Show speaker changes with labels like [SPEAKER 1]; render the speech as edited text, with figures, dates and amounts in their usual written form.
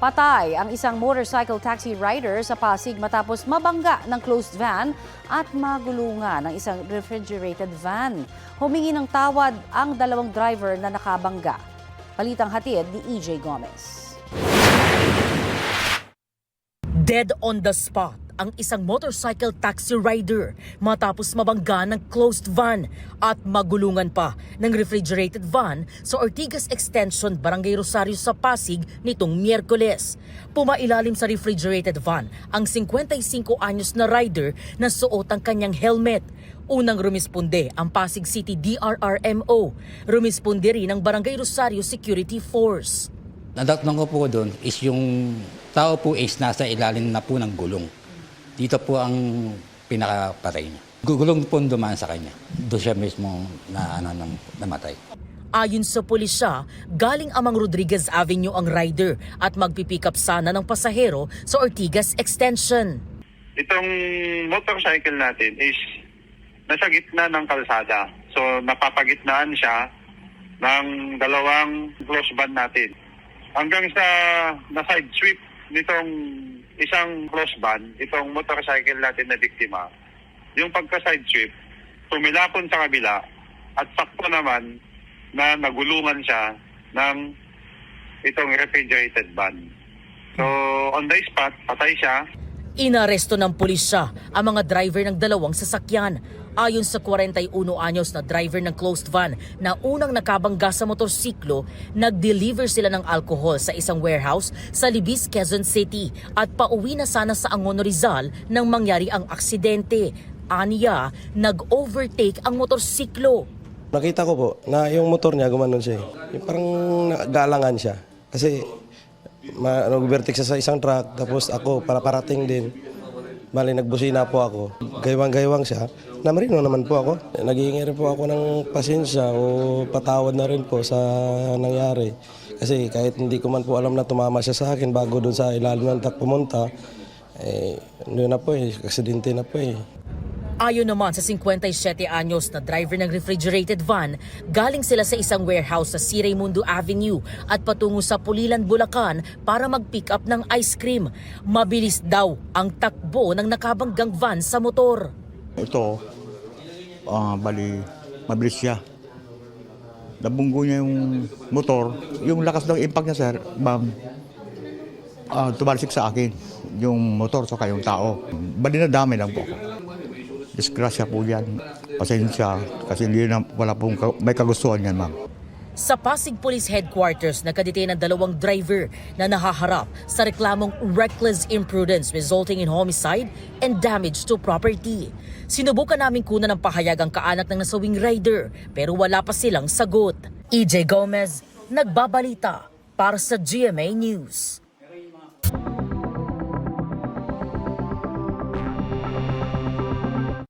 [SPEAKER 1] Patay ang isang motorcycle taxi rider sa Pasig matapos mabangga ng closed van at magulungan ng isang refrigerated van. Humingi ng tawad ang dalawang driver na nakabangga. Balitang hatid ni EJ Gomez.
[SPEAKER 2] Dead on the spot ang isang motorcycle taxi rider matapos mabangga ng closed van at magulungan pa ng refrigerated van sa Ortigas Extension, Barangay Rosario sa Pasig nitong Miyerkules. Pumailalim sa refrigerated van ang 55 anyos na rider na suot ang kanyang helmet. Unang rumisponde ang Pasig City DRRMO. Rumisponde rin ang Barangay Rosario Security Force.
[SPEAKER 3] Nadatnan ko po doon is yung tao po is nasa ilalim na po ng gulong. Dito po ang pinakapatay niya. Gugulong po dumaan sa kanya. Doon siya mismo namatay.
[SPEAKER 2] Ayon sa pulisya, galing Amang Rodriguez Avenue ang rider at magpipick up sana ng pasahero sa Ortigas Extension.
[SPEAKER 4] Itong motorcycle natin is nasa gitna ng kalsada. So napapagitnaan siya ng dalawang close van natin. Hanggang sa na-side sweep nitong isang close van, itong motorcycle natin na biktima, yung pagka-side sweep, tumilapon sa kabila at sakto naman na nagulungan siya ng itong refrigerated van. So on the spot, patay siya.
[SPEAKER 2] Inaresto ng pulisya ang mga driver ng dalawang sasakyan. Ayon sa 41 anyos na driver ng closed van na unang nakabangga sa motorsiklo, nag-deliver sila ng alcohol sa isang warehouse sa Libis, Quezon City at pauwi na sana sa Angono, Rizal nang mangyari ang aksidente. Aniya, nag-overtake ang motorsiklo.
[SPEAKER 5] Nakita ko po na yung motor niya gumanon siya. Yung parang galangan siya. Kasi nag-overtake siya sa isang truck tapos ako parating din. Bali, nagbusina po ako. Gaywang-gaywang siya. Namarino naman po ako. Naghihingi rin po ako ng pasensya o patawad na rin po sa nangyari. Kasi kahit hindi ko man po alam na tumama siya sa akin bago doon sa ilalim ng truck pumunta, yun na po aksidente na po
[SPEAKER 2] Ayon naman sa 57 anyos na driver ng refrigerated van, galing sila sa isang warehouse sa C. Raimundo Avenue at patungo sa Pulilan, Bulacan para mag-pick up ng ice cream. Mabilis daw ang takbo ng nakabanggang van sa motor.
[SPEAKER 6] Ito, mabilis siya. Nabunggo niya yung motor. Yung lakas ng impact niya, sir, tumalsik sa akin. Yung motor saka yung tao. Bali na dami lang po. Disgrasya po yan. Pasensya kasi may kagustuhan yan, ma'am.
[SPEAKER 2] Sa Pasig Police Headquarters, nakadete ng dalawang driver na nahaharap sa reklamong reckless imprudence resulting in homicide and damage to property. Sinubukan namin kunan ng pahayag ang kaanak ng nasawing rider pero wala pa silang sagot. EJ Gomez, nagbabalita para sa GMA News.